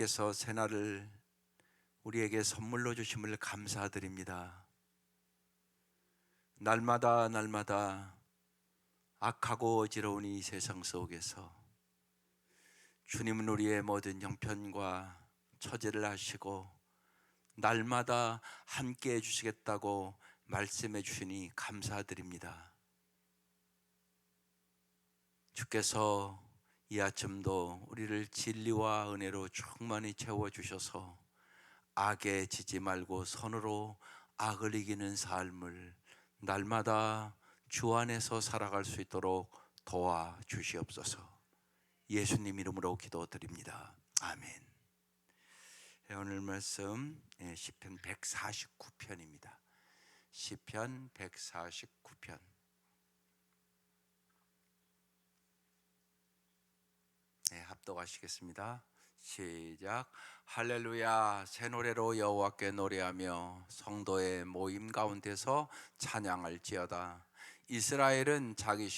께서 새날을 우리에게 선물로 주심을 감사드립니다. 날마다 날마다 악하고 어지러운 이 세상 속에서 주님은 우리의 모든 형편과 처지를 아시고 날마다 함께 해주시겠다고 말씀해 주시니 감사드립니다. 주께서 이 아침도 우리를 진리와 은혜로 충만히 채워주셔서 악에 지지 말고 선으로 악을 이기는 삶을 날마다 주 안에서 살아갈 수 있도록 도와주시옵소서. 예수님 이름으로 기도드립니다. 아멘. 오늘 말씀 시편 149편입니다. 시편 149편. 합독하시겠습니다. 시작. 할렐루야. 새 노래로 여호와께 노래하며 성도의 모임 가운데서 찬양할지어다. 이스라엘은 자기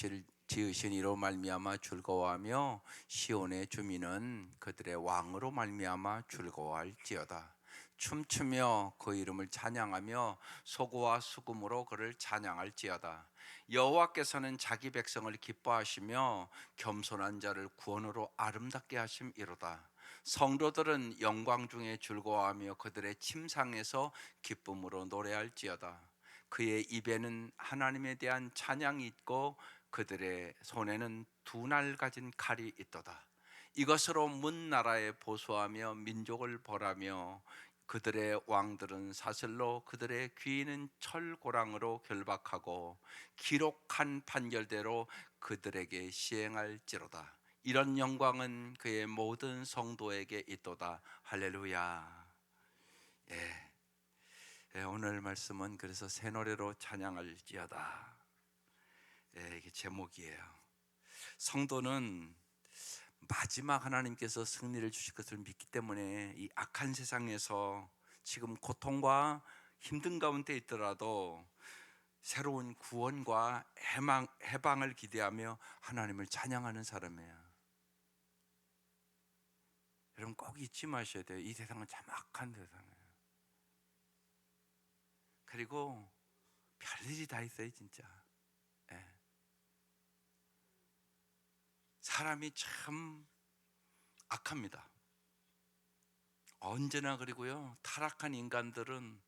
지으신 이로 말미암아 즐거워하며 시온의 주민은 그들의 왕으로 말미암아 즐거워할지어다. 춤추며 그 이름을 찬양하며 소고와 수금으로 그를 찬양할지어다. 여호와께서는 자기 백성을 기뻐하시며 겸손한 자를 구원으로 아름답게 하심이로다. 성도들은 영광 중에 즐거워하며 그들의 침상에서 기쁨으로 노래할지어다. 그의 입에는 하나님에 대한 찬양이 있고 그들의 손에는 두 날 가진 칼이 있도다. 이것으로 문 나라에 보수하며 민족을 벌하며 그들의 왕들은 사슬로 그들의 귀인은 철고랑으로 결박하고 기록한 판결대로 그들에게 시행할지로다. 이런 영광은 그의 모든 성도에게 있도다. 할렐루야. 오늘 말씀은 그래서 새 노래로 찬양할지어다. 이게 제목이에요. 성도는 마지막 하나님께서 승리를 주실 것을 믿기 때문에 이 악한 세상에서 지금 고통과 힘든 가운데 있더라도 새로운 구원과 해방을 기대하며 하나님을 찬양하는 사람이에요. 여러분 꼭 잊지 마셔야 돼요. 이 세상은 참 악한 세상이에요. 그리고 별일이 다 있어요, 진짜. 사람이 참 악합니다. 언제나. 그리고요, 타락한 인간들은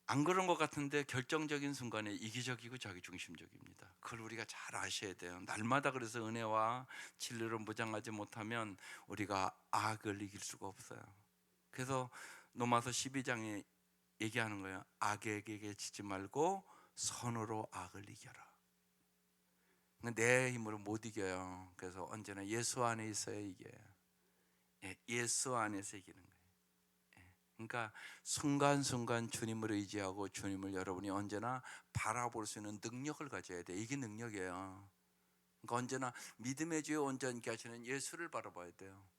안 그런 것 같은데 결정적인 순간에 이기적이고 자기중심적입니다. 그걸 우리가 잘 아셔야 돼요. 날마다 그래서 은혜와 진리로 무장하지 못하면 우리가 악을 이길 수가 없어요. 그래서 로마서 12장에 얘기하는 거예요. 악에게 지지 말고 선으로 악을 이겨라. 내 힘으로 못 이겨요. 그래서 언제나 예수 안에 있어야 이겨요. 예수 안에서 이기는 거예요. 그러니까 순간순간 주님을 의지하고 주님을 여러분이 언제나 바라볼 수 있는 능력을 가져야 돼요. 이게 능력이에요. 그러니까 언제나 믿음의 주에 온전케 하시는 예수를 바라봐야 돼요.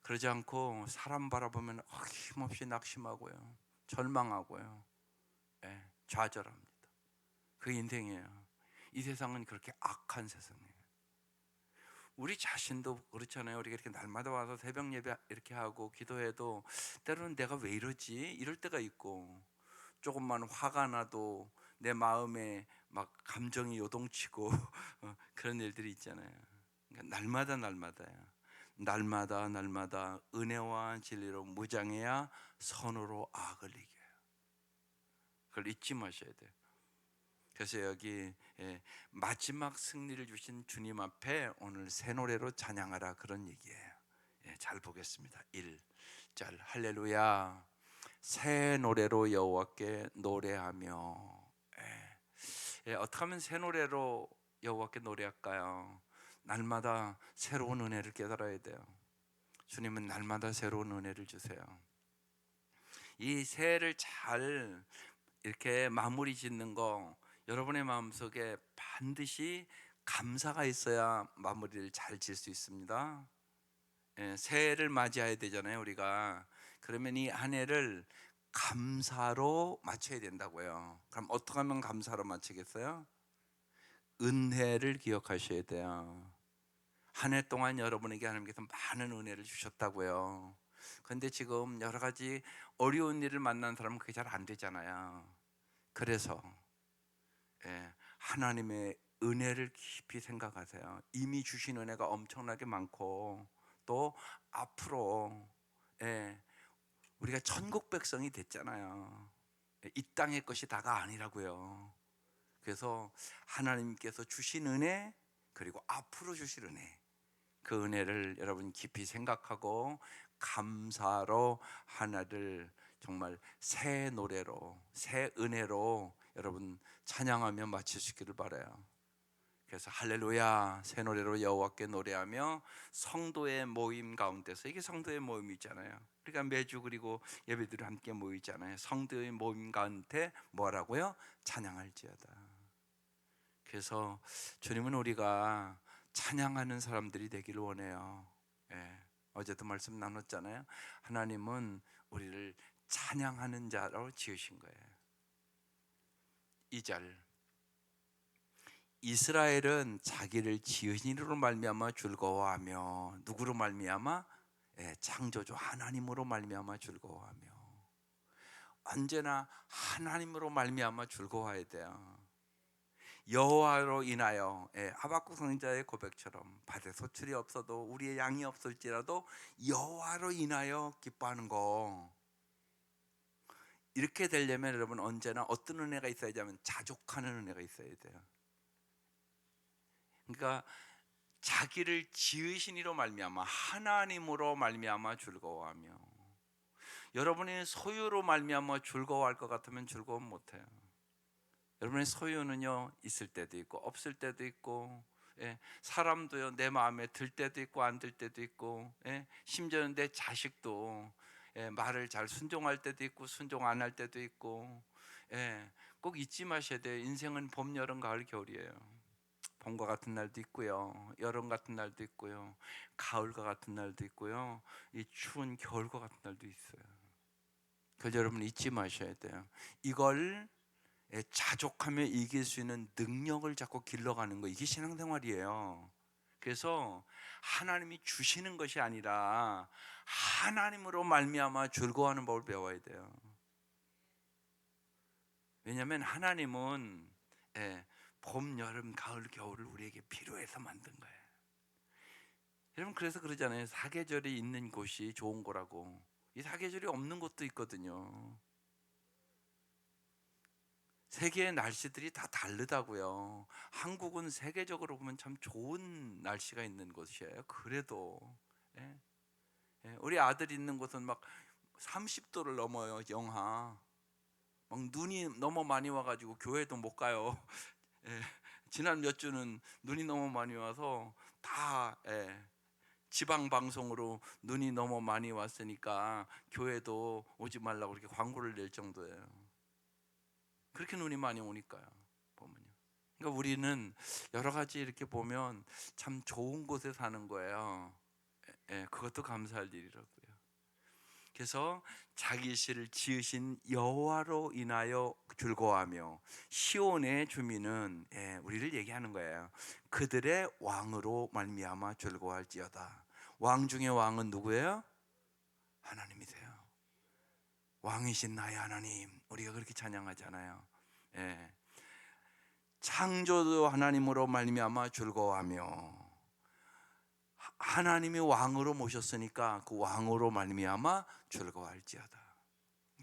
그러지 않고 사람 바라보면 힘없이 낙심하고요, 절망하고요, 좌절합니다. 그 인생이에요. 이 세상은 그렇게 악한 세상이에요. 우리 자신도 그렇잖아요. 우리가 이렇게 날마다 와서 새벽 예배 이렇게 하고 기도해도 때로는 내가 왜 이러지? 이럴 때가 있고, 조금만 화가 나도 내 마음에 막 감정이 요동치고 그런 일들이 있잖아요. 그러니까 날마다요. 날마다 은혜와 진리로 무장해야 선으로 악을 이겨요. 그걸 잊지 마셔야 돼요. 그래서 여기 마지막 승리를 주신 주님 앞에 오늘 새 노래로 찬양하라, 그런 얘기예요. 잘 보겠습니다. 1절. 할렐루야. 새 노래로 여호와께 노래하며. 어떻게 하면 새 노래로 여호와께 노래할까요? 날마다 새로운 은혜를 깨달아야 돼요. 주님은 날마다 새로운 은혜를 주세요. 이 새해를 잘 이렇게 마무리 짓는 거, 여러분의 마음속에 반드시 감사가 있어야 마무리를 잘 지을 수 있습니다. 새해를 맞이해야 되잖아요, 우리가. 그러면 이 한 해를 감사로 맞춰야 된다고요. 그럼 어떻게 하면 감사로 맞추겠어요? 은혜를 기억하셔야 돼요. 한 해 동안 여러분에게 하나님께서 많은 은혜를 주셨다고요. 근데 지금 여러 가지 어려운 일을 만난 사람은 그게 잘 안 되잖아요. 그래서 하나님의 은혜를 깊이 생각하세요. 이미 주신 은혜가 엄청나게 많고 또 앞으로 우리가 천국 백성이 됐잖아요. 이 땅의 것이 다가 아니라고요. 그래서 하나님께서 주신 은혜 그리고 앞으로 주실 은혜, 그 은혜를 여러분 깊이 생각하고 감사로 하나를 정말 새 노래로 새 은혜로 여러분 찬양하며 마칠 수 있기를 바라요. 그래서 할렐루야 새 노래로 여호와께 노래하며 성도의 모임 가운데서, 이게 성도의 모임이잖아요. 우리가 매주 그리고 예배들이 함께 모이잖아요. 성도의 모임 가운데 뭐라고요? 찬양할지어다. 그래서 주님은 우리가 찬양하는 사람들이 되기를 원해요. 어제도 말씀 나눴잖아요. 하나님은 우리를 찬양하는 자로 지으신 거예요. 2절, 이스라엘은 자기를 지으신 이로 말미암아 즐거워하며, 누구로 말미암아? 창조주 하나님으로 말미암아 즐거워하며. 언제나 하나님으로 말미암아 즐거워해야 돼요. 여호와로 인하여, 하박국 선지자의 고백처럼 밭에 소출이 없어도 우리의 양이 없을지라도 여호와로 인하여 기뻐하는 거. 이렇게 되려면 여러분 언제나 어떤 은혜가 있어야지 하면 자족하는 은혜가 있어야 돼요. 그러니까 자기를 지으신 이로 말미암아 하나님으로 말미암아 즐거워하며. 여러분이 소유로 말미암아 즐거워할 것 같으면 즐거움 못해요. 여러분의 소유는요 있을 때도 있고 없을 때도 있고, 사람도요 내 마음에 들 때도 있고 안 들 때도 있고, 심지어는 내 자식도 말을 잘 순종할 때도 있고 순종 안 할 때도 있고, 꼭 잊지 마셔야 돼요. 인생은 봄, 여름, 가을, 겨울이에요. 봄과 같은 날도 있고요, 여름 같은 날도 있고요, 가을과 같은 날도 있고요, 이 추운 겨울과 같은 날도 있어요. 그래서 여러분 잊지 마셔야 돼요. 이걸 자족하며 이길 수 있는 능력을 자꾸 길러가는 거, 이게 신앙생활이에요. 그래서 하나님이 주시는 것이 아니라 하나님으로 말미암아 즐거워하는 법을 배워야 돼요. 왜냐하면 하나님은 봄, 여름, 가을, 겨울을 우리에게 필요해서 만든 거예요. 여러분 그래서 그러잖아요. 사계절이 있는 곳이 좋은 거라고. 이 사계절이 없는 곳도 있거든요. 세계의 날씨들이 다 다르다고요. 한국은 세계적으로 보면 참 좋은 날씨가 있는 곳이에요. 그래도 우리 아들 있는 곳은 막 30도를 넘어요. 영하. 막 눈이 너무 많이 와가지고 교회도 못 가요. 지난 몇 주는 눈이 너무 많이 와서 다 지방 방송으로 눈이 너무 많이 왔으니까 교회도 오지 말라고 그렇게 광고를 낼 정도예요. 그렇게 눈이 많이 오니까요. 보면요. 그러니까 우리는 여러 가지 이렇게 보면 참 좋은 곳에 사는 거예요. 그것도 감사할 일이라고요. 그래서 자기 씨를 지으신 여호와로 인하여 즐거워하며, 시온의 주민은 우리를 얘기하는 거예요. 그들의 왕으로 말미암아 즐거워할지어다. 왕 중에 왕은 누구예요? 하나님이세요. 왕이신 나의 하나님, 우리가 그렇게 찬양하잖아요. 창조주 하나님으로 말미암아 즐거워하며, 하나님이 왕으로 모셨으니까 그 왕으로 말미암아 즐거워할지어다.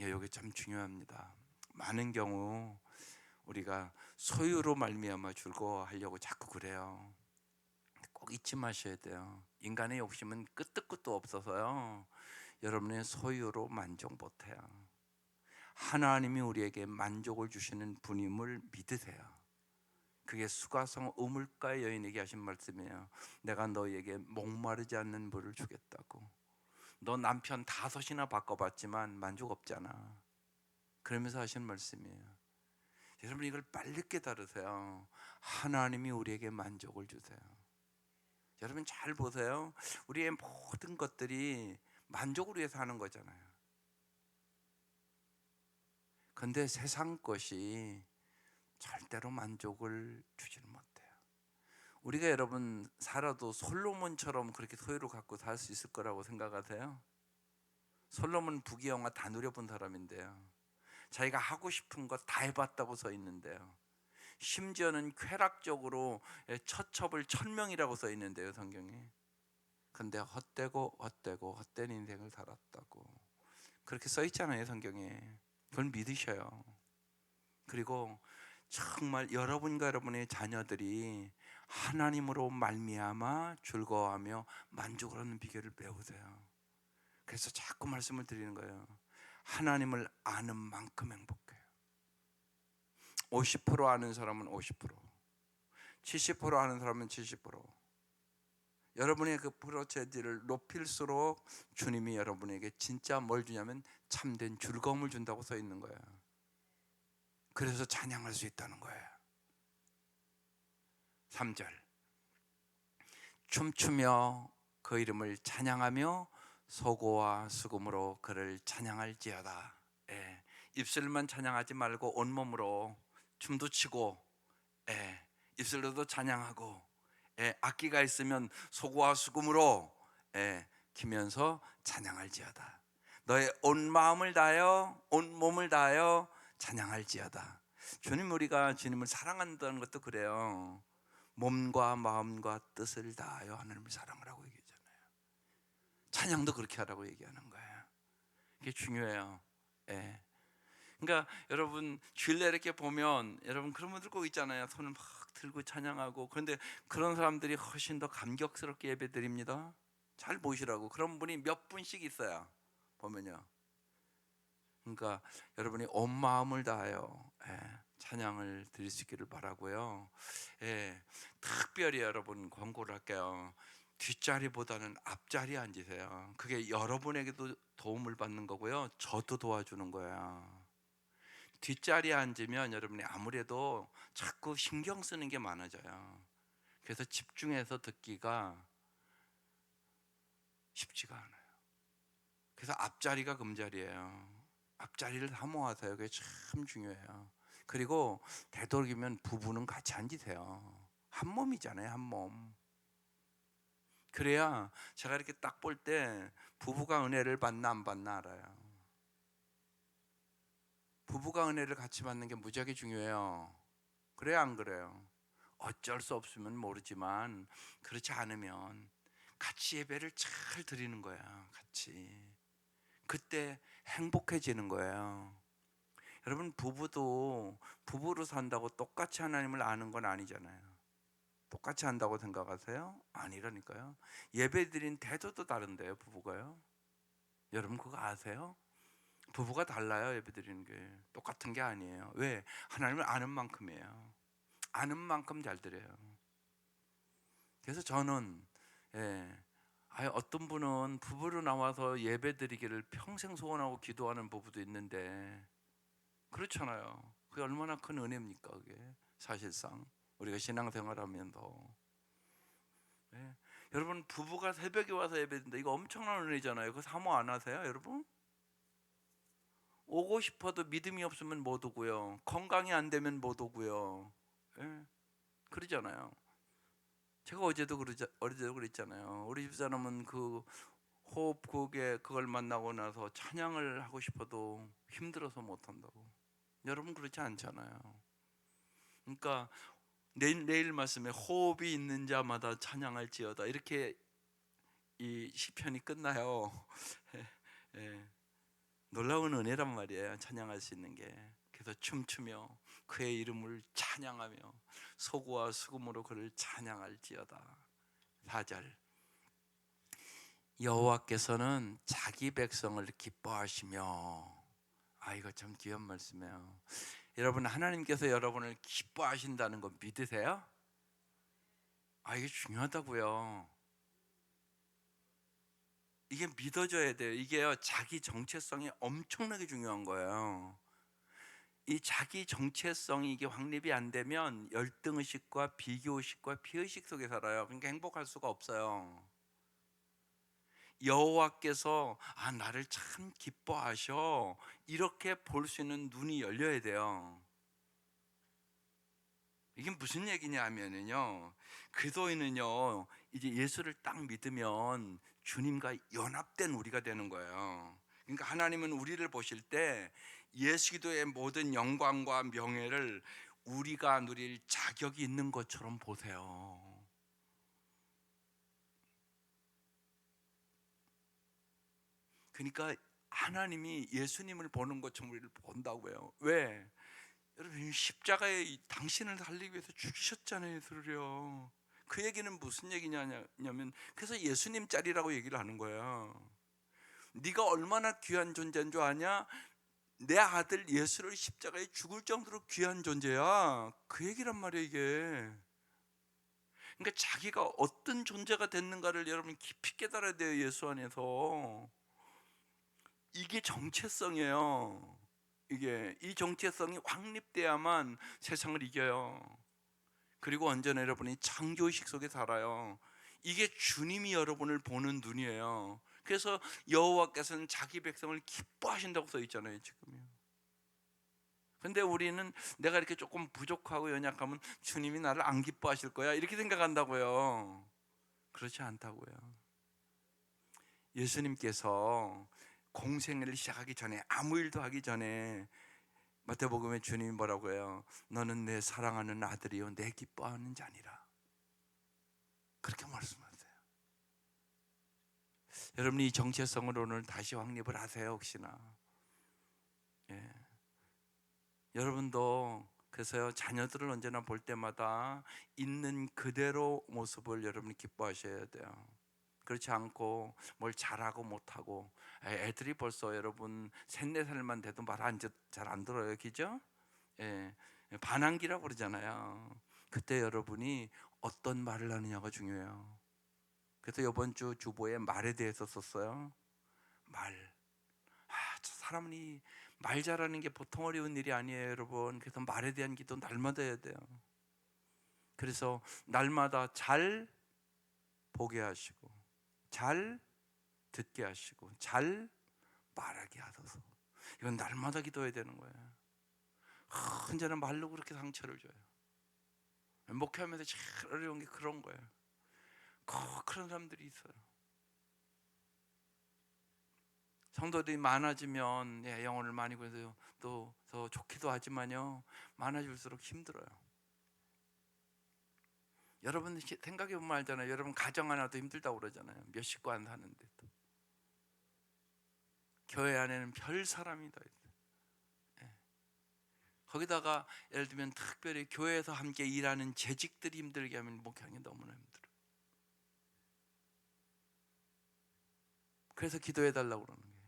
여기 참 중요합니다. 많은 경우 우리가 소유로 말미암아 즐거워하려고 자꾸 그래요. 꼭 잊지 마셔야 돼요. 인간의 욕심은 끝도 끝도 없어서요, 여러분의 소유로 만족 못해요. 하나님이 우리에게 만족을 주시는 분임을 믿으세요. 그게 수가성 우물가의 여인에게 하신 말씀이에요. 내가 너에게 목마르지 않는 물을 주겠다고. 너 남편 5이나 바꿔봤지만 만족 없잖아. 그러면서 하신 말씀이에요. 여러분 이걸 빨리 깨달으세요. 하나님이 우리에게 만족을 주세요. 여러분 잘 보세요. 우리의 모든 것들이 만족을 위해서 하는 거잖아요. 근데 세상 것이 절대로 만족을 주지는 못해요. 우리가 여러분 살아도 솔로몬처럼 그렇게 소유를 갖고 살 수 있을 거라고 생각하세요? 솔로몬 부귀영화 다 누려본 사람인데요. 자기가 하고 싶은 거 다 해봤다고 써 있는데요. 심지어는 쾌락적으로 처첩을 천명이라고 써 있는데요, 성경에. 근데 헛된 인생을 살았다고 그렇게 써 있잖아요, 성경에. 그걸 믿으셔요. 그리고 정말 여러분과 여러분의 자녀들이 하나님으로 말미암아 즐거워하며 만족을 하는 비결을 배우세요. 그래서 자꾸 말씀을 드리는 거예요. 하나님을 아는 만큼 행복해요. 50% 아는 사람은 50%, 70% 아는 사람은 70%. 여러분의 그 프로체지를 높일수록 주님이 여러분에게 진짜 뭘 주냐면 참된 즐거움을 준다고 써 있는 거예요. 그래서 찬양할 수 있다는 거예요. 3절, 춤추며 그 이름을 찬양하며 소고와 수금으로 그를 찬양할지어다. 예, 입술만 찬양하지 말고 온몸으로 춤도 추고, 예, 입술로도 찬양하고, 예, 악기가 있으면 소고와 수금으로, 예, 키면서 찬양할지어다. 너의 온 마음을 다하여 온 몸을 다하여 찬양할지어다. 주님, 우리가 주님을 사랑한다는 것도 그래요. 몸과 마음과 뜻을 다하여 하나님을 사랑하라고 얘기했잖아요. 찬양도 그렇게 하라고 얘기하는 거예요. 이게 중요해요. 예. 그러니까 여러분 주일날 이렇게 보면 여러분 그런 분들 꼭 있잖아요. 손을 막 들고 찬양하고. 그런데 그런 사람들이 훨씬 더 감격스럽게 예배드립니다. 잘 보시라고. 그런 분이 몇 분씩 있어요. 보면요. 그러니까 여러분이 온 마음을 다하여, 예, 찬양을 드릴 수 있기를 바라고요. 예, 특별히 여러분 권고를 할게요. 뒷자리보다는 앞자리에 앉으세요. 그게 여러분에게도 도움을 받는 거고요. 저도 도와주는 거예요. 뒷자리에 앉으면 여러분이 아무래도 자꾸 신경 쓰는 게 많아져요. 그래서 집중해서 듣기가 쉽지가 않아요. 그래서 앞자리가 금자리예요. 앞자리를 사모하세요. 그게 참 중요해요. 그리고 되도록이면 부부는 같이 앉으세요. 한 몸이잖아요, 한 몸. 그래야 제가 이렇게 딱 볼 때 부부가 은혜를 받나 안 받나 알아요. 부부가 은혜를 같이 받는 게 무지하게 중요해요. 그래요, 안 그래요? 어쩔 수 없으면 모르지만 그렇지 않으면 같이 예배를 잘 드리는 거야. 같이. 그때 행복해지는 거예요. 여러분, 부부도 부부로 산다고 똑같이 하나님을 아는 건 아니잖아요. 똑같이 한다고 생각하세요? 아니라니까요. 예배 드린 태도도 다른데요, 부부가요. 여러분 그거 아세요? 부부가 달라요. 예배 드리는 게 똑같은 게 아니에요. 왜? 하나님을 아는 만큼이에요. 아는 만큼 잘 드려요. 그래서 저는, 예, 어떤 분은 부부로 나와서 예배 드리기를 평생 소원하고 기도하는 부부도 있는데 그렇잖아요. 그게 얼마나 큰 은혜입니까? 그게 사실상 우리가 신앙생활하면서, 예. 여러분 부부가 새벽에 와서 예배드린다, 이거 엄청난 은혜잖아요. 그거 사모 안 하세요, 여러분? 오고 싶어도 믿음이 없으면 못 오고요. 건강이 안 되면 못 오고요. 예, 그러잖아요. 제가 어제도 그랬잖아요. 우리 집사람은 그 호흡국에 그걸 만나고 나서 찬양을 하고 싶어도 힘들어서 못 한다고. 여러분 그렇지 않잖아요. 그러니까 내일 말씀에 호흡이 있는 자마다 찬양할지어다, 이렇게 이 시편이 끝나요. 예, 놀라운 은혜란 말이에요, 찬양할 수 있는 게. 그래서 춤추며 그의 이름을 찬양하며 소고와 수금으로 그를 찬양할지어다. 4절, 여호와께서는 자기 백성을 기뻐하시며. 이거 참 귀한 말씀이에요. 여러분, 하나님께서 여러분을 기뻐하신다는 거 믿으세요? 이게 중요하다고요. 이게 믿어져야 돼요. 이게요, 자기 정체성이 엄청나게 중요한 거예요. 이 자기 정체성이 이게 확립이 안 되면 열등의식과 비교의식과 피의식 속에 살아요. 그러니까 행복할 수가 없어요. 여호와께서 나를 참 기뻐하셔, 이렇게 볼 수 있는 눈이 열려야 돼요. 이게 무슨 얘기냐면요, 그리스도인은요 이제 예수를 딱 믿으면 주님과 연합된 우리가 되는 거예요. 그러니까 하나님은 우리를 보실 때 예수 기도의 모든 영광과 명예를 우리가 누릴 자격이 있는 것처럼 보세요. 그러니까 하나님이 예수님을 보는 것처럼 우리를 본다고요. 왜? 여러분, 십자가에 당신을 살리기 위해서 죽이셨잖아요, 예수를요. 그 얘기는 무슨 얘기냐면, 그래서 예수님 짤이라고 얘기를 하는 거야. 네가 얼마나 귀한 존재인 줄 아냐? 내 아들 예수를 십자가에 죽을 정도로 귀한 존재야. 그 얘기란 말이야, 이게. 그러니까 자기가 어떤 존재가 됐는가를 여러분 깊이 깨달아야 돼요, 예수 안에서. 이게 정체성이에요. 이 정체성이 확립돼야만 세상을 이겨요. 그리고 언제나 여러분이 창조의식 속에 살아요. 이게 주님이 여러분을 보는 눈이에요. 그래서 여호와께서는 자기 백성을 기뻐하신다고 써 있잖아요, 지금요. 근데 우리는 내가 이렇게 조금 부족하고 연약하면 주님이 나를 안 기뻐하실 거야 이렇게 생각한다고요. 그렇지 않다고요. 예수님께서 공생애를 시작하기 전에, 아무 일도 하기 전에 마태복음에 주님이 뭐라고 해요? 너는 내 사랑하는 아들이요 내 기뻐하는 자니라. 그렇게 말씀하세요. 여러분이 이 정체성을 오늘 다시 확립을 하세요. 혹시나 여러분도 그래서요, 자녀들을 언제나 볼 때마다 있는 그대로 모습을 여러분이 기뻐하셔야 돼요. 그렇지 않고 뭘 잘하고 못하고, 애들이 벌써 여러분 3, 4살만 돼도 말 잘 안 들어요, 그죠? 예, 반항기라고 그러잖아요. 그때 여러분이 어떤 말을 하느냐가 중요해요. 그래서 이번 주 주보에 말에 대해서 썼어요. 말. 사람이 말 잘하는 게 보통 어려운 일이 아니에요, 여러분. 그래서 말에 대한 기도 날마다 해야 돼요. 그래서 날마다 잘 보게 하시고, 잘 듣게 하시고, 잘 말하게 하소서. 이건 날마다 기도해야 되는 거예요. 언제나 말로 그렇게 상처를 줘요. 목회하면서 제일 어려운 게 그런 거예요. 그런 사람들이 있어요. 성도들이 많아지면 영혼을 많이 구해서 또 더 좋기도 하지만요, 많아질수록 힘들어요. 여러분 생각해보면 알잖아요. 여러분 가정 하나도 힘들다고 그러잖아요. 몇 식구 안 사는데 또. 교회 안에는 별 사람이 다 있어요. 거기다가 예를 들면 특별히 교회에서 함께 일하는 재직들이 힘들게 하면 목회하기 너무나 힘들어요. 그래서 기도해달라고 그러는 거예요.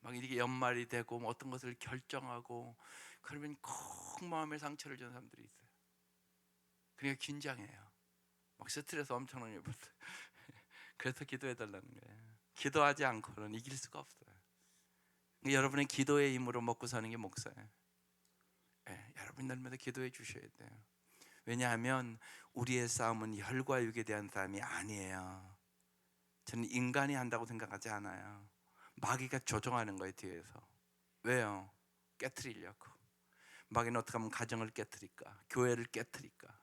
막 이게 연말이 되고 뭐 어떤 것을 결정하고 그러면 꼭 마음에 상처를 주는 사람들이 있어요. 그러니까 긴장해요. 막 스트레스 엄청나게 받아요. 그래서 기도해달라는 거예요. 기도하지 않고는 이길 수가 없어요. 여러분의 기도의 힘으로 먹고 사는 게 목사예요. 여러분 날마다 기도해 주셔야 돼요. 왜냐하면 우리의 싸움은 혈과 육에 대한 싸움이 아니에요. 저는 인간이 한다고 생각하지 않아요. 마귀가 조종하는 거예요, 뒤에서. 왜요? 깨트리려고. 마귀는 어떻게 하면 가정을 깨트릴까? 교회를 깨트릴까?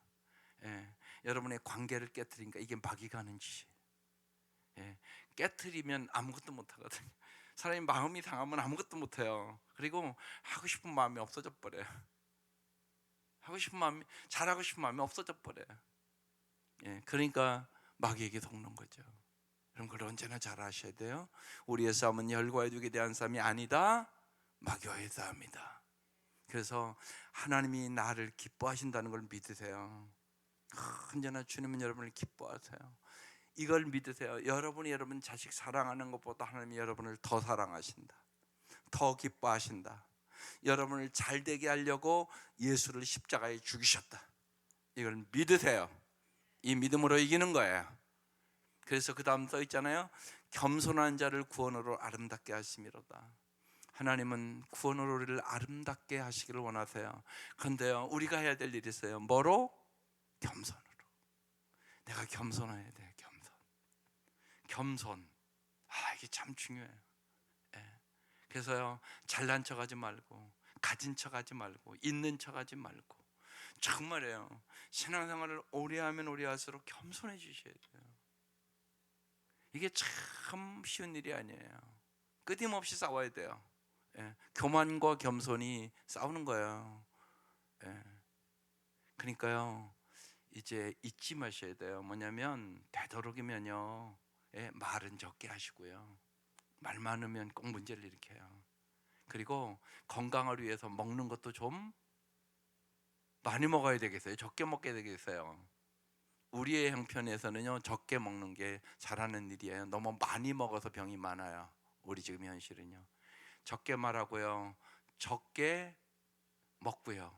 여러분의 관계를 깨트리니까 이게 마귀가 하는 짓이에요. 깨트리면 아무것도 못하거든요. 사람이 마음이 상하면 아무것도 못해요. 그리고 하고 싶은 마음이 없어져 버려요. 잘하고 싶은 마음이 없어져 버려요. 그러니까 마귀에게 속는 거죠. 그럼 그걸 언제나 잘 아셔야 돼요. 우리의 싸움은 혈과 육에 대한 싸움이 아니다, 마귀와의 싸움이다. 그래서 하나님이 나를 기뻐하신다는 걸 믿으세요. 언제나 주님은 여러분을 기뻐하세요. 이걸 믿으세요. 여러분이 여러분 자식 사랑하는 것보다 하나님이 여러분을 더 사랑하신다, 더 기뻐하신다. 여러분을 잘 되게 하려고 예수를 십자가에 죽이셨다. 이걸 믿으세요. 이 믿음으로 이기는 거예요. 그래서 그 다음 써 있잖아요. 겸손한 자를 구원으로 아름답게 하심이로다. 하나님은 구원으로 우리를 아름답게 하시기를 원하세요. 그런데요, 우리가 해야 될 일이 있어요. 뭐로? 겸손으로. 내가 겸손해야 돼요. 겸손. 이게 참 중요해요. 그래서요, 잘난 척하지 말고, 가진 척하지 말고, 있는 척하지 말고, 정말이에요. 신앙생활을 오래 하면 오래 할수록 겸손해 주셔야 돼요. 이게 참 쉬운 일이 아니에요. 끊임없이 싸워야 돼요. 예, 교만과 겸손이 싸우는 거예요. 예, 그러니까요, 이제 잊지 마셔야 돼요. 뭐냐면 되도록이면요, 예, 말은 적게 하시고요. 말 많으면 꼭 문제를 일으켜요. 그리고 건강을 위해서 먹는 것도 좀 많이 먹어야 되겠어요? 적게 먹게 되겠어요? 우리의 형편에서는요, 적게 먹는 게 잘하는 일이에요. 너무 많이 먹어서 병이 많아요. 우리 지금 현실은요. 적게 말하고요, 적게 먹고요.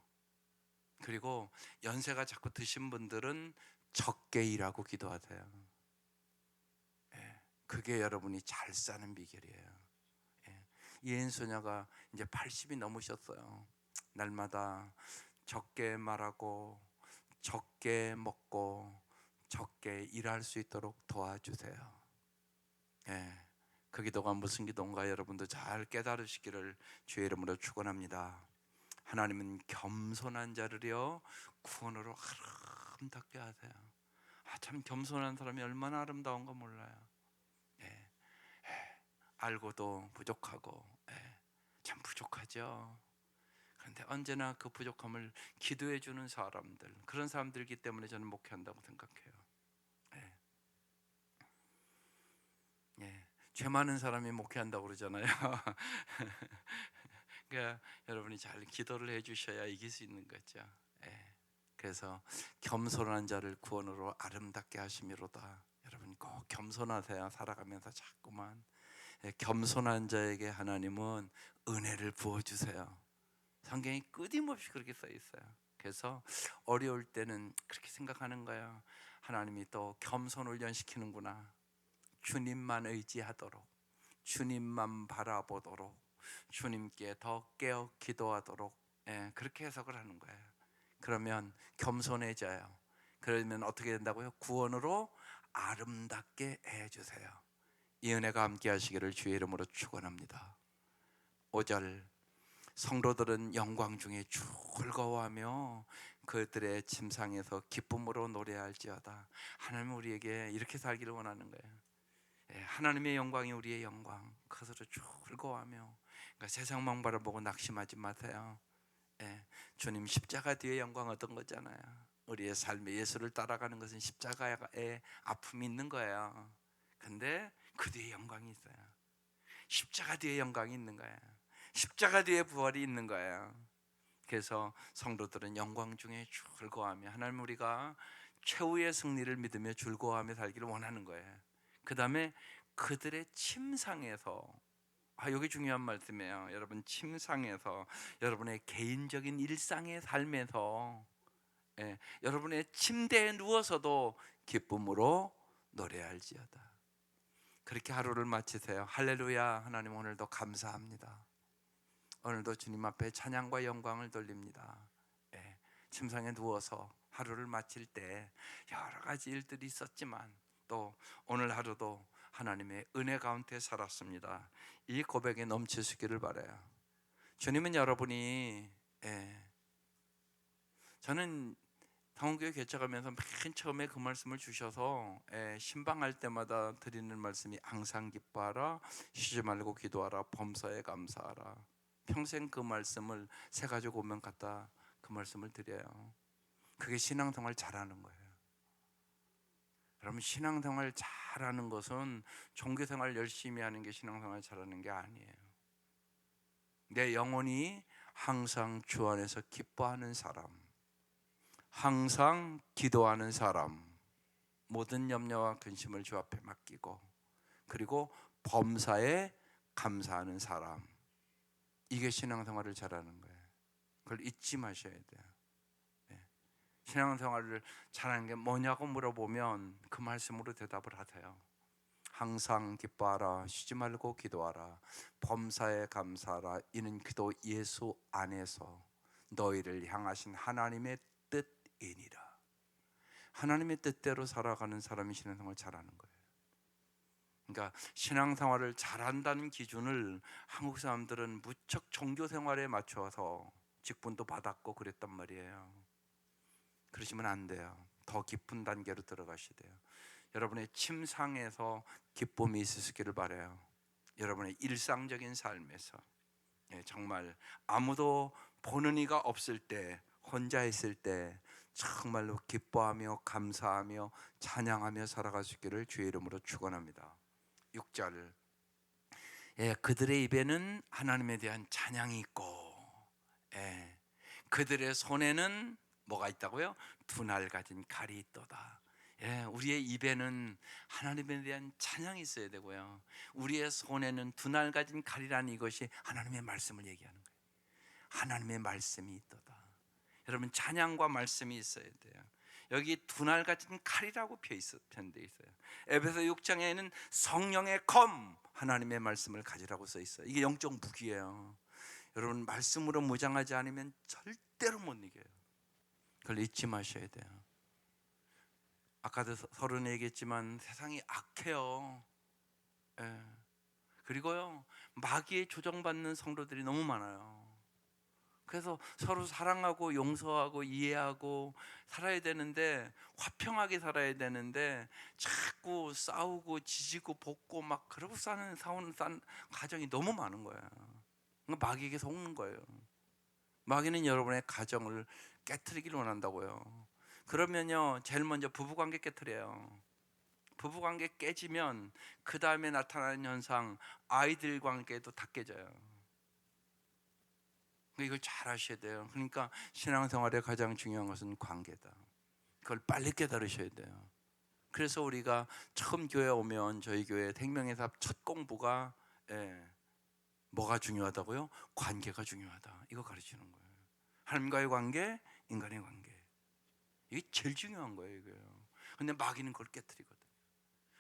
그리고 연세가 자꾸 드신 분들은 적게 일하고 기도하세요. 예, 그게 여러분이 잘 사는 비결이에요. 예, 이인 소녀가 이제 80이 넘으셨어요. 날마다 적게 말하고 적게 먹고 적게 일할 수 있도록 도와주세요. 예, 그 기도가 무슨 기도인가 여러분도 잘 깨달으시기를 주의 이름으로 축원합니다. 하나님은 겸손한 자를요 구원으로 아름답게 하세요. 참 겸손한 사람이 얼마나 아름다운가 몰라요. 예, 알고도 부족하고, 예, 참 부족하죠. 그런데 언제나 그 부족함을 기도해 주는 사람들, 그런 사람들이기 때문에 저는 목회한다고 생각해요. 예, 예, 죄 많은 사람이 목회한다고 그러잖아요. 그러니까 여러분이 잘 기도를 해주셔야 이길 수 있는 거죠. 예, 그래서 겸손한 자를 구원으로 아름답게 하심이로다. 여러분 꼭 겸손하세요. 살아가면서 자꾸만, 예, 겸손한 자에게 하나님은 은혜를 부어주세요. 성경이 끊임없이 그렇게 써 있어요. 그래서 어려울 때는 그렇게 생각하는 거예요. 하나님이 또 겸손 훈련시키는구나. 주님만 의지하도록, 주님만 바라보도록, 주님께 더 깨어 기도하도록, 예, 그렇게 해석을 하는 거예요. 그러면 겸손해져요. 그러면 어떻게 된다고요? 구원으로 아름답게 해주세요. 이 은혜가 함께 하시기를 주의 이름으로 축원합니다. 5절, 성도들은 영광 중에 즐거워하며 그들의 침상에서 기쁨으로 노래할지어다. 하나님은 우리에게 이렇게 살기를 원하는 거예요. 예, 하나님의 영광이 우리의 영광, 그것으로 즐거워하며. 그러니까 세상만 바라보고 낙심하지 마세요. 예, 주님 십자가 뒤에 영광 얻은 거잖아요. 우리의 삶의 예수를 따라가는 것은 십자가에 아픔이 있는 거예요. 근데 그 뒤에 영광이 있어요. 십자가 뒤에 영광이 있는 거예요. 십자가 뒤에 부활이 있는 거예요. 그래서 성도들은 영광 중에 즐거워하며, 하나님 우리가 최후의 승리를 믿으며 즐거워하며 살기를 원하는 거예요. 그 다음에 그들의 침상에서, 여기 중요한 말씀이에요. 여러분, 침상에서, 여러분의 개인적인 일상의 삶에서, 예, 여러분의 침대에 누워서도 기쁨으로 노래할지어다. 그렇게 하루를 마치세요. 할렐루야. 하나님 오늘도 감사합니다. 오늘도 주님 앞에 찬양과 영광을 돌립니다. 예, 침상에 누워서 하루를 마칠 때 여러 가지 일들이 있었지만 또 오늘 하루도 하나님의 은혜 가운데 살았습니다. 이 고백에 넘치시기를 바라요. 주님은 여러분이, 예, 저는 당원교회 개척하면서 맨 처음에 그 말씀을 주셔서, 예, 신방할 때마다 드리는 말씀이 항상 기뻐하라, 쉬지 말고 기도하라, 범사에 감사하라. 평생 그 말씀을 새 가지고 오면 갖다 그 말씀을 드려요. 그게 신앙생활 잘하는 거예요. 여러분, 신앙생활 잘하는 것은 종교생활 열심히 하는 게 신앙생활 잘하는 게 아니에요. 내 영혼이 항상 주 안에서 기뻐하는 사람, 항상 기도하는 사람, 모든 염려와 근심을 주 앞에 맡기고, 그리고 범사에 감사하는 사람, 이게 신앙생활을 잘하는 거예요. 그걸 잊지 마셔야 돼요. 네. 신앙생활을 잘하는 게 뭐냐고 물어보면 그 말씀으로 대답을 하세요. 항상 기뻐하라, 쉬지 말고 기도하라, 범사에 감사하라. 이는 기도 예수 안에서 너희를 향하신 하나님의 뜻이니라. 하나님의 뜻대로 살아가는 사람이 신앙생활을 잘하는 거예요. 그러니까 신앙생활을 잘한다는 기준을 한국 사람들은 무척 종교생활에 맞춰서 직분도 받았고 그랬단 말이에요. 그러시면 안 돼요. 더 깊은 단계로 들어가셔야 돼요. 여러분의 침상에서 기쁨이 있으시기를 바라요. 여러분의 일상적인 삶에서 정말 아무도 보는 이가 없을 때, 혼자 있을 때 정말로 기뻐하며 감사하며 찬양하며 살아갈 수 있기를 주의 이름으로 축원합니다. 6절, 그들의 입에는 하나님에 대한 찬양이 있고, 그들의 손에는 뭐가 있다고요? 두 날 가진 칼이 있도다. 우리의 입에는 하나님에 대한 찬양이 있어야 되고요, 우리의 손에는 두 날 가진 칼이라는 이것이 하나님의 말씀을 얘기하는 거예요. 하나님의 말씀이 있도다. 여러분, 찬양과 말씀이 있어야 돼요. 여기 두 날 가진 칼이라고 표현되어 있어요. 에베소 6장에는 성령의 검, 하나님의 말씀을 가지라고 써 있어요. 이게 영적 무기예요. 여러분, 말씀으로 무장하지 않으면 절대로 못 이겨요. 그걸 잊지 마셔야 돼요. 아까도 서론에 얘기했지만 세상이 악해요. 그리고요, 마귀에 조정받는 성도들이 너무 많아요. 그래서 서로 사랑하고 용서하고 이해하고 살아야 되는데, 화평하게 살아야 되는데 자꾸 싸우고 지지고 볶고 막 그러고 싸우는 가정이 너무 많은 거예요. 그러니까 마귀에게 속는 거예요. 마귀는 여러분의 가정을 깨트리기를 원한다고요. 그러면요, 제일 먼저 부부관계 깨트려요. 부부관계 깨지면 그 다음에 나타나는 현상, 아이들 관계도 다 깨져요. 이걸 잘 아셔야 돼요. 그러니까 신앙생활에 가장 중요한 것은 관계다. 그걸 빨리 깨달으셔야 돼요. 그래서 우리가 처음 교회 오면 저희 교회 생명의삽 첫 공부가 뭐가 중요하다고요? 관계가 중요하다. 이거 가르치는 거예요. 하나님과의 관계, 인간의 관계. 이게 제일 중요한 거예요, 이거요. 근데 마귀는 그걸 깨트리거든요.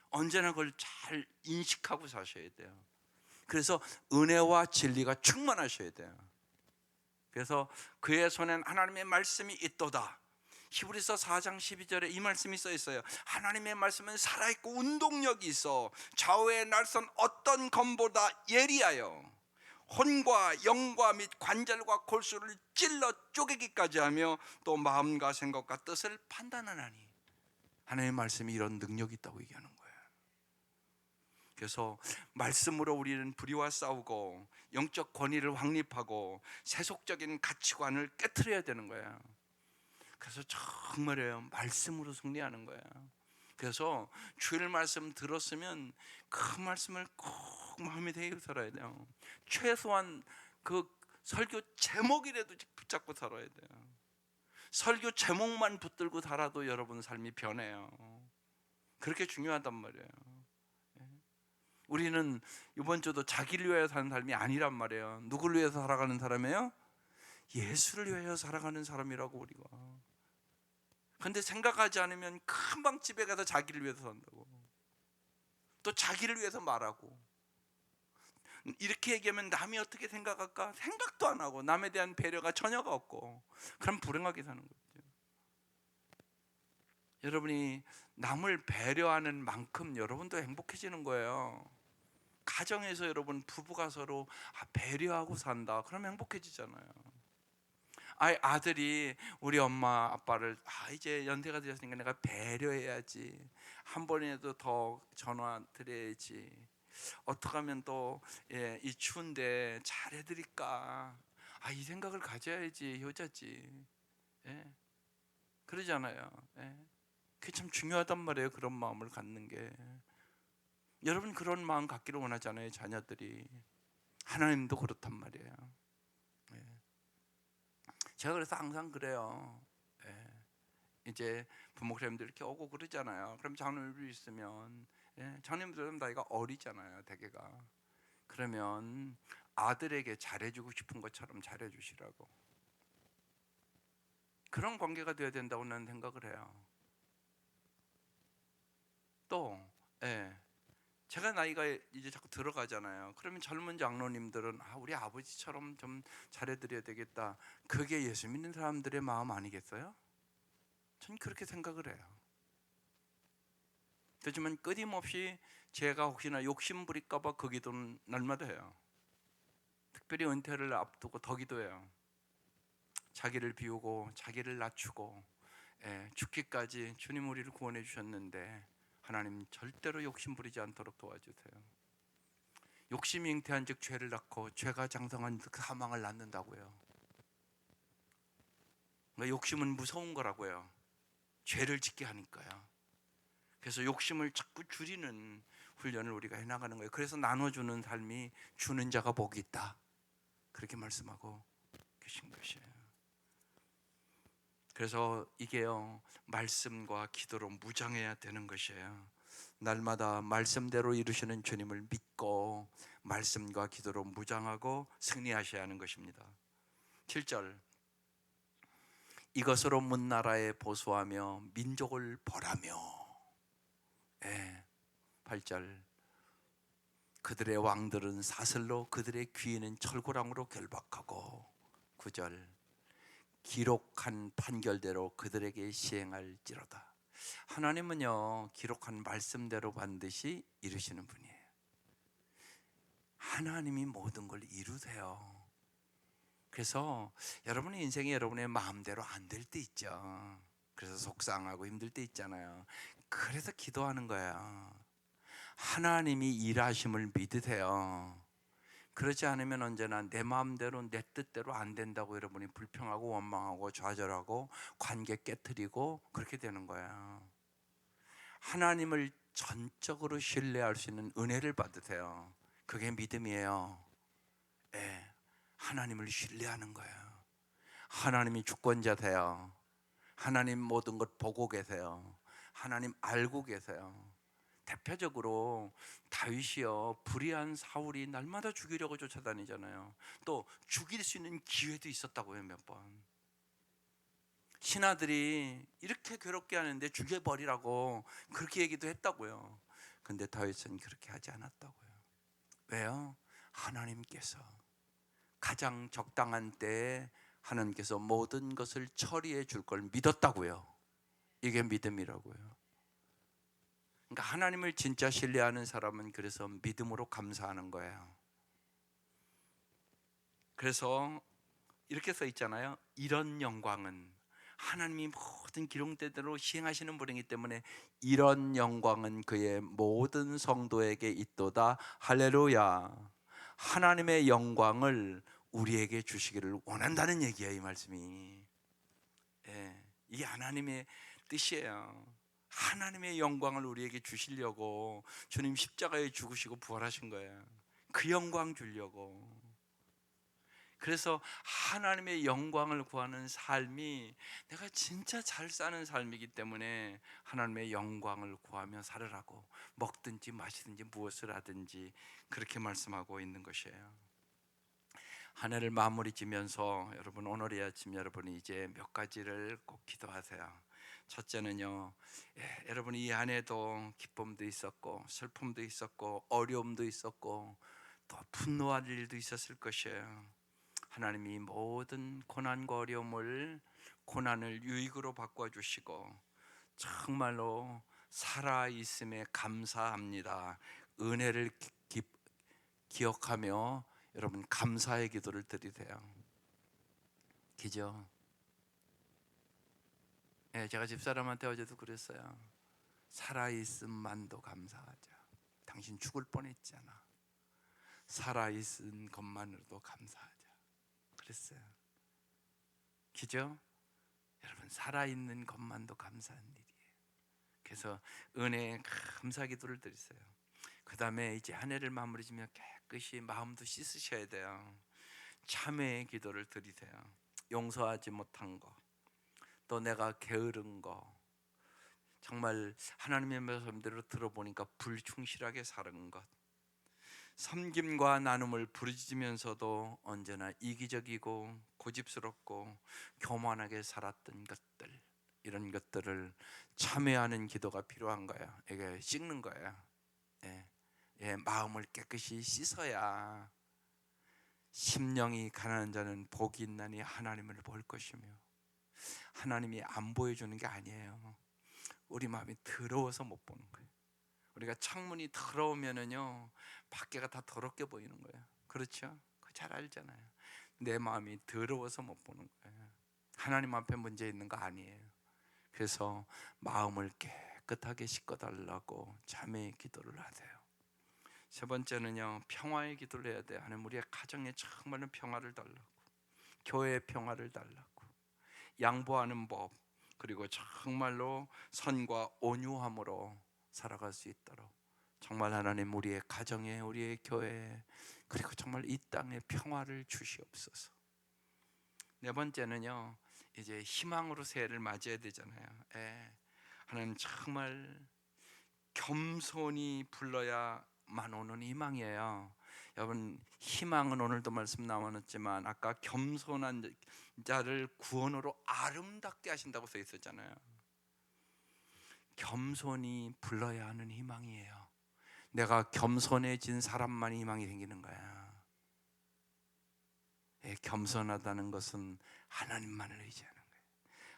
언제나 그걸 잘 인식하고 사셔야 돼요. 그래서 은혜와 진리가 충만하셔야 돼요. 그래서 그의 손엔 하나님의 말씀이 있도다. 히브리서 4장 12절에 이 말씀이 써 있어요. 하나님의 말씀은 살아있고 운동력이 있어 좌우의 날선 어떤 검보다 예리하여 혼과 영과 및 관절과 골수를 찔러 쪼개기까지 하며 또 마음과 생각과 뜻을 판단하나니. 하나님의 말씀이 이런 능력이 있다고 얘기하는 거예요. 그래서 말씀으로 우리는 불의와 싸우고 영적 권위를 확립하고 세속적인 가치관을 깨트려야 되는 거예요. 그래서 정말이에요, 말씀으로 승리하는 거예요. 그래서 주일 말씀 들었으면 그 말씀을 꼭 마음에 새기고 살아야 돼요. 최소한 그 설교 제목이라도 붙잡고 살아야 돼요. 설교 제목만 붙들고 살아도 여러분 삶이 변해요. 그렇게 중요하단 말이에요. 우리는 이번 주도 자기를 위하여 사는 삶이 아니란 말이에요. 누구를 위해서 살아가는 사람이에요? 예수를 위하여 살아가는 사람이라고 우리가. 근데 생각하지 않으면 금방 집에 가서 자기를 위해서 산다고, 또 자기를 위해서 말하고, 이렇게 얘기하면 남이 어떻게 생각할까 생각도 안 하고 남에 대한 배려가 전혀가 없고, 그럼 불행하게 사는 거죠. 여러분이 남을 배려하는 만큼 여러분도 행복해지는 거예요. 가정에서 여러분 부부가 서로 배려하고 산다, 그러면 행복해지잖아요. 아들이 우리 엄마 아빠를 이제 연세가 되었으니까 내가 배려해야지, 한 번이라도 더 전화 드려야지, 어떻게 하면 또 이 추운데 잘해드릴까, 이 생각을 가져야지 효자지. 그러잖아요. 그게 참 중요하단 말이에요. 그런 마음을 갖는 게. 여러분 그런 마음 갖기를 원하잖아요, 자녀들이. 하나님도 그렇단 말이에요. 제가 그래서 항상 그래요. 이제 부목사님들 이렇게 오고 그러잖아요. 그럼 장로님들 있으면, 장로님들은 나이가 어리잖아요, 대개가. 그러면 아들에게 잘해주고 싶은 것처럼 잘해주시라고. 그런 관계가 되어야 된다고 나는 생각을 해요. 또 제가 나이가 이제 자꾸 들어가잖아요. 그러면 젊은 장로님들은 우리 아버지처럼 좀 잘해드려야 되겠다. 그게 예수 믿는 사람들의 마음 아니겠어요? 전 그렇게 생각을 해요. 그렇지만 끊임없이 제가 혹시나 욕심 부릴까 봐 그 기도는 날마다 해요. 특별히 은퇴를 앞두고 더 기도해요. 자기를 비우고 자기를 낮추고 죽기까지 주님 우리를 구원해 주셨는데 하나님 절대로 욕심 부리지 않도록 도와주세요. 욕심이 잉태한즉 죄를 낳고 죄가 장성한 그 사망을 낳는다고요. 그러니까 욕심은 무서운 거라고요. 죄를 짓게 하니까요. 그래서 욕심을 자꾸 줄이는 훈련을 우리가 해나가는 거예요. 그래서 나눠주는 삶이 주는 자가 복이 있다, 그렇게 말씀하고 계신 것이에요. 그래서 이게요, 말씀과 기도로 무장해야 되는 것이에요. 날마다 말씀대로 이루시는 주님을 믿고 말씀과 기도로 무장하고 승리하셔야 하는 것입니다. 7절, 이것으로 문 나라에 보수하며 민족을 벌하며. 8절, 그들의 왕들은 사슬로 그들의 귀에는 철고랑으로 결박하고. 9절, 기록한 판결대로 그들에게 시행할지로다. 하나님은요, 기록한 말씀대로 반드시 이루시는 분이에요. 하나님이 모든 걸 이루세요. 그래서 여러분의 인생이 여러분의 마음대로 안 될 때 있죠. 그래서 속상하고 힘들 때 있잖아요. 그래서 기도하는 거예요. 하나님이 일하심을 믿으세요. 그렇지 않으면 언제나 내 마음대로 내 뜻대로 안 된다고 여러분이 불평하고 원망하고 좌절하고 관계 깨트리고 그렇게 되는 거예요. 하나님을 전적으로 신뢰할 수 있는 은혜를 받으세요. 그게 믿음이에요. 하나님을 신뢰하는 거예요. 하나님이 주권자세요. 하나님 모든 것 보고 계세요. 하나님 알고 계세요. 대표적으로 다윗이요, 불의한 사울이 날마다 죽이려고 쫓아다니잖아요. 또 죽일 수 있는 기회도 있었다고요. 몇 번 신하들이 이렇게 괴롭게 하는데 죽여버리라고 그렇게 얘기도 했다고요. 근데 다윗은 그렇게 하지 않았다고요. 왜요? 하나님께서 가장 적당한 때에 하나님께서 모든 것을 처리해 줄 걸 믿었다고요. 이게 믿음이라고요. 그러니까 하나님을 진짜 신뢰하는 사람은 그래서 믿음으로 감사하는 거예요. 그래서 이렇게 써 있잖아요. 이런 영광은, 하나님이 모든 기록대로 시행하시는 분이기 때문에 이런 영광은 그의 모든 성도에게 있도다. 할렐루야. 하나님의 영광을 우리에게 주시기를 원한다는 얘기예요, 이 말씀이. 이게 하나님의 뜻이에요. 하나님의 영광을 우리에게 주시려고 주님 십자가에 죽으시고 부활하신 거예요. 그 영광 주려고. 그래서 하나님의 영광을 구하는 삶이 내가 진짜 잘 사는 삶이기 때문에 하나님의 영광을 구하며 살으라고, 먹든지 마시든지 무엇을 하든지 그렇게 말씀하고 있는 것이에요. 한 해를 마무리 지면서 여러분, 오늘이 아침 여러분이 이제 몇 가지를 꼭 기도하세요. 첫째는요, 여러분 이 안에도 기쁨도 있었고 슬픔도 있었고 어려움도 있었고 또 분노할 일도 있었을 것이에요. 하나님이 모든 고난과 어려움을, 고난을 유익으로 바꿔주시고 정말로 살아있음에 감사합니다, 은혜를 기억하며 여러분 감사의 기도를 드리세요. 그죠? 제가 집사람한테 어제도 그랬어요. 살아있음만도 감사하자. 당신 죽을 뻔했잖아. 살아있은 것만으로도 감사하자. 그랬어요. 그죠? 여러분, 살아있는 것만도 감사한 일이에요. 그래서 은혜에 감사 기도를 드리세요. 그 다음에 이제 한 해를 마무리 지면 깨끗이 마음도 씻으셔야 돼요. 참회의 기도를 드리세요. 용서하지 못한 거, 또 내가 게으른 거, 정말 하나님의 말씀대로 들어보니까 불충실하게 사는 것, 섬김과 나눔을 부르짖으면서도 언제나 이기적이고 고집스럽고 교만하게 살았던 것들, 이런 것들을 참회하는 기도가 필요한 거예요. 이게 씻는 거예요. 마음을 깨끗이 씻어야 심령이 가난한 자는 복이 있나니 하나님을 볼 것이며, 하나님이 안 보여주는 게 아니에요. 우리 마음이 더러워서 못 보는 거예요. 우리가 창문이 더러우면은요, 밖에가 다 더럽게 보이는 거예요. 그렇죠? 그거 잘 알잖아요. 내 마음이 더러워서 못 보는 거예요. 하나님 앞에 문제 있는 거 아니에요. 그래서 마음을 깨끗하게 씻어달라고 자매의 기도를 하세요. 세 번째는요, 평화의 기도를 해야 돼요. 하나님, 우리의 가정에 정말로 평화를 달라고, 교회의 평화를 달라고, 양보하는 법, 그리고 정말로 선과 온유함으로 살아갈 수 있도록 정말 하나님, 우리의 가정에, 우리의 교회에, 그리고 정말 이 땅에 평화를 주시옵소서. 네 번째는요, 이제 희망으로 새해를 맞이해야 되잖아요. 하나님, 정말 겸손히 불러야만 오는 희망이에요. 여러분, 희망은 오늘도 말씀 나왔지만 아까 겸손한 자를 구원으로 아름답게 하신다고 써 있었잖아요. 겸손히 불러야 하는 희망이에요. 내가 겸손해진 사람만 희망이 생기는 거야. 겸손하다는 것은 하나님만을 의지하는 거예요.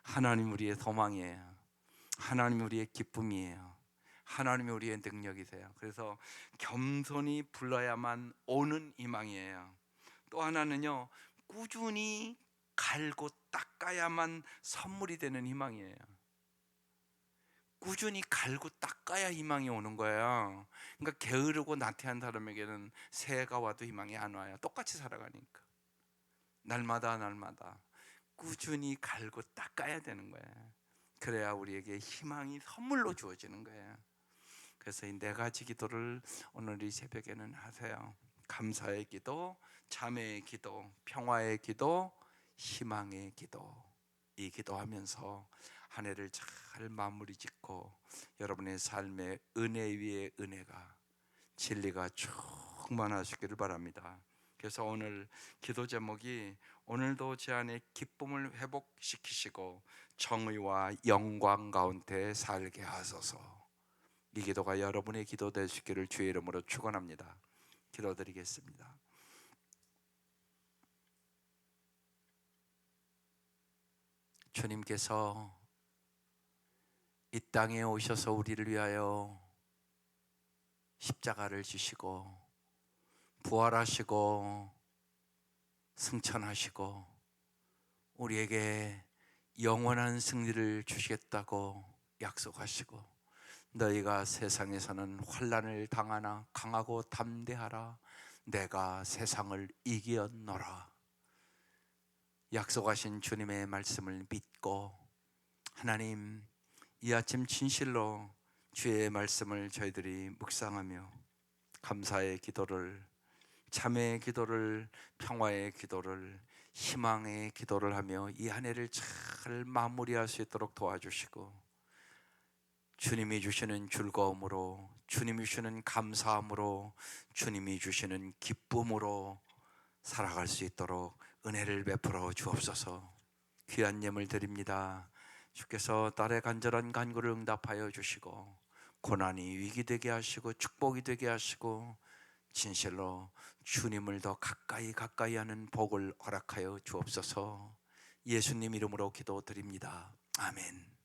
하나님 우리의 소망이에요. 하나님 우리의 기쁨이에요. 하나님이 우리의 능력이세요. 그래서 겸손히 불러야만 오는 희망이에요. 또 하나는요, 꾸준히 갈고 닦아야만 선물이 되는 희망이에요. 꾸준히 갈고 닦아야 희망이 오는 거예요. 그러니까 게으르고 나태한 사람에게는 새해가 와도 희망이 안 와요. 똑같이 살아가니까 날마다 꾸준히 갈고 닦아야 되는 거예요. 그래야 우리에게 희망이 선물로 주어지는 거예요. 그래서 이 네 가지 기도를 오늘 이 새벽에는 하세요. 감사의 기도, 자매의 기도, 평화의 기도, 희망의 기도. 이 기도하면서 한 해를 잘 마무리 짓고 여러분의 삶에 은혜 위에 은혜가, 진리가 충만하시기를 바랍니다. 그래서 오늘 기도 제목이 오늘도 제 안에 기쁨을 회복시키시고 정의와 영광 가운데 살게 하소서. 이 기도가 여러분의 기도 되시기를 주의 이름으로 축원합니다. 기도드리겠습니다. 주님께서 이 땅에 오셔서 우리를 위하여 십자가를 지시고 부활하시고 승천하시고 우리에게 영원한 승리를 주시겠다고 약속하시고, 너희가 세상에서는 환난을 당하나 강하고 담대하라, 내가 세상을 이기었노라. 약속하신 주님의 말씀을 믿고 하나님, 이 아침 진실로 주의 말씀을 저희들이 묵상하며 감사의 기도를, 참회의 기도를, 평화의 기도를, 희망의 기도를 하며 이 한 해를 잘 마무리할 수 있도록 도와주시고, 주님이 주시는 즐거움으로, 주님이 주시는 감사함으로, 주님이 주시는 기쁨으로 살아갈 수 있도록 은혜를 베풀어 주옵소서. 귀한 예물 드립니다. 주께서 딸의 간절한 간구를 응답하여 주시고 고난이 위기 되게 하시고 축복이 되게 하시고 진실로 주님을 더 가까이 하는 복을 허락하여 주옵소서. 예수님 이름으로 기도드립니다. 아멘.